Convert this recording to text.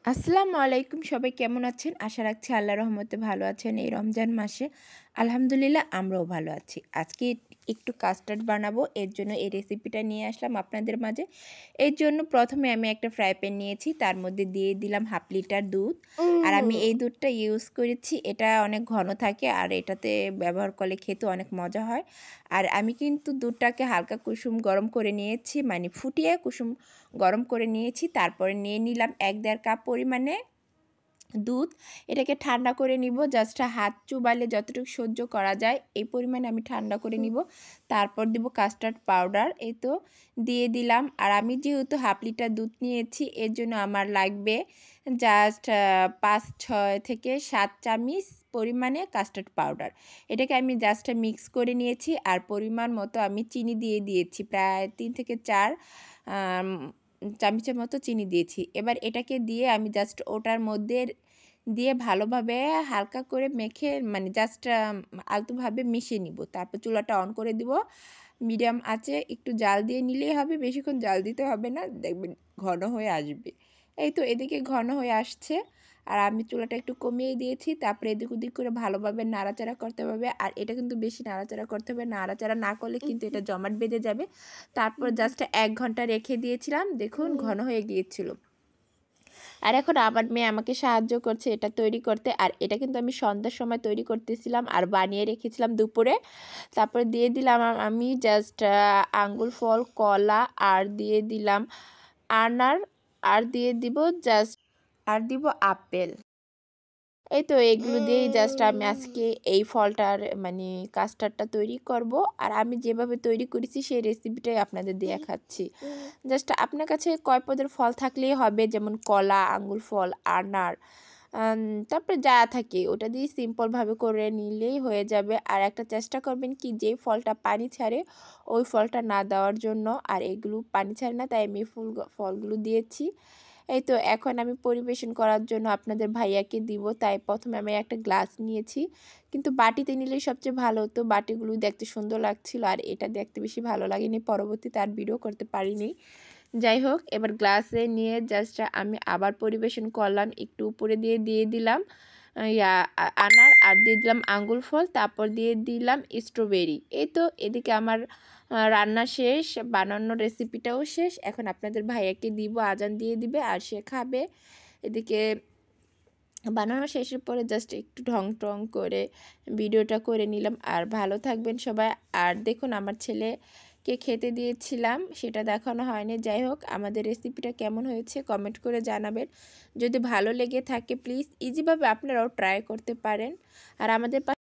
আসসালামু আলাইকুম, সবাই কেমন আছেন? আশা রাখছি আল্লাহর রহমতে ভালো আছেন। এই রমজান মাসে আলহামদুলিল্লাহ আমরাও ভালো আছি। আজকে একটু কাস্টার্ড বানাবো, এর জন্য এই রেসিপিটা নিয়ে আসলাম আপনাদের মাঝে। এর জন্য প্রথমে আমি একটা ফ্রাই প্যান নিয়েছি, তার মধ্যে দিয়ে দিলাম 1/2 লিটার দুধ। আর আমি এই দুধটা ইউজ করেছি, এটা অনেক ঘন থাকে আর এটাতে ব্যবহার করলে খেতে অনেক মজা হয়। আর আমি কিন্তু দুধটাকে হালকা কুসুম গরম করে নিয়েছি, মানে ফুটিয়ে কুসুম গরম করে নিয়েছি। তারপরে নিয়ে নিলাম 1-1.5 কাপ পরিমাণে দুধ। এটাকে ঠান্ডা করে নিব, জাস্ট হাত চুবাইলে যতটুকু সহ্য করা যায় এই পরিমাণে আমি ঠান্ডা করে নিব। তারপর দিব কাস্টার্ড পাউডার, এই তো দিয়ে দিলাম। আর আমি যেহেতু 1/2 লিটার দুধ নিয়েছি, এর জন্য আমার লাগবে জাস্ট 5-6 থেকে 7 চামচ পরিমাণে কাস্টার্ড পাউডার। এটাকে আমি জাস্ট মিক্স করে নিয়েছি। আর পরিমাণ মতো আমি চিনি দিয়ে দিয়েছি, প্রায় 3 থেকে 4 চামচের মতো চিনি দিয়েছি। এবার এটাকে দিয়ে আমি জাস্ট ওটার মধ্যে দিয়ে ভালোভাবে হালকা করে মেখে, মানে জাস্ট আলতোভাবে মিশিয়ে নিব। তারপর চুলাটা অন করে দিব, মিডিয়াম আঁচে একটু জাল দিয়ে নিলেই হবে, বেশিক্ষণ জাল দিতে হবে না, দেখবেন ঘন হয়ে আসবে। এই তো এদিকে ঘন হয়ে আসছে, আর আমি চুলাটা একটু কমিয়ে দিয়েছি। তারপরে এদিক ওদিক করে ভালোভাবে নাড়াচাড়া করতে হবে। আর এটা কিন্তু বেশি নাড়াচাড়া করতে হবে, নাড়াচাড়া না করলে কিন্তু এটা জমাট বেঁধে যাবে। তারপর জাস্ট 1 ঘন্টা রেখে দিয়েছিলাম, দেখুন ঘন হয়ে গিয়েছিল। আর এখন আমার মেয়ে আমাকে সাহায্য করছে এটা তৈরি করতে। আর এটা কিন্তু আমি সন্ধ্যার সময় তৈরি করতেছিলাম আর বানিয়ে রেখেছিলাম দুপুরে। তারপরে দিয়ে দিলাম আমি জাস্ট আঙ্গুর ফল, কলা, আর দিয়ে দিলাম আনার, আর দিয়ে দিব জাস্ট, আর দিব আপেল। এই তো এগুলো দিয়েই জাস্ট আমি আজকে এই ফলটার মানে কাস্টার্ডটা তৈরি করব। আর আমি যেভাবে তৈরি করেছি সেই রেসিপিটাই আপনাদের দেখাচ্ছি। জাস্ট আপনার কাছে কয় পদের ফল থাকলেই হবে, যেমন কলা, আঙ্গুর ফল, আনার, তারপরে যা থাকে ওটা দিয়ে সিম্পলভাবে করে নিলেই হয়ে যাবে। আর একটা চেষ্টা করবেন কি, যেই ফলটা পানি ছাড়ে ওই ফলটা না দেওয়ার জন্য। আর এগুলো পানি ছাড়ে না, তাই আমি ফলগুলো দিয়েছি। এই তো এখন আমি পরিবেশন করার জন্য আপনাদের ভাইয়াকে দিব, তাই প্রথমে আমি একটা গ্লাস নিয়েছি, কিন্তু বাটিতে নিলে সবচেয়ে ভালো হতো। বাটিগুলো দেখতে সুন্দর লাগছিল আর এটা দেখতে বেশি ভালো লাগেনি, পরবর্তীতে আর ভিডিও করতে পারিনি। যাই হোক, এবার গ্লাসে নিয়ে জাস্ট আমি আবার পরিবেশন করলাম। একটু উপরে দিয়ে দিলাম আনার, আর দিয়ে দিলাম আঙ্গুর ফল, তারপর দিয়ে দিলাম স্ট্রবেরি। এই তো এদিকে আমার রান্না শেষ, বানানোর রেসিপিটাও শেষ। এখন আপনাদের ভাইয়াকে দিব, আজান দিয়ে দিবে আর সে খাবে। এদিকে বানানো শেষের পরে জাস্ট একটু ঢং টং করে ভিডিওটা করে নিলাম। আর ভালো থাকবেন সবাই। আর দেখুন আমার ছেলেকে খেতে দিয়েছিলাম, সেটা দেখানো হয়নি। যাই হোক, আমাদের রেসিপিটা কেমন হয়েছে কমেন্ট করে জানাবেন। যদি ভালো লেগে থাকে প্লিজ ইজিভাবে আপনারাও ট্রাই করতে পারেন। আর আমাদের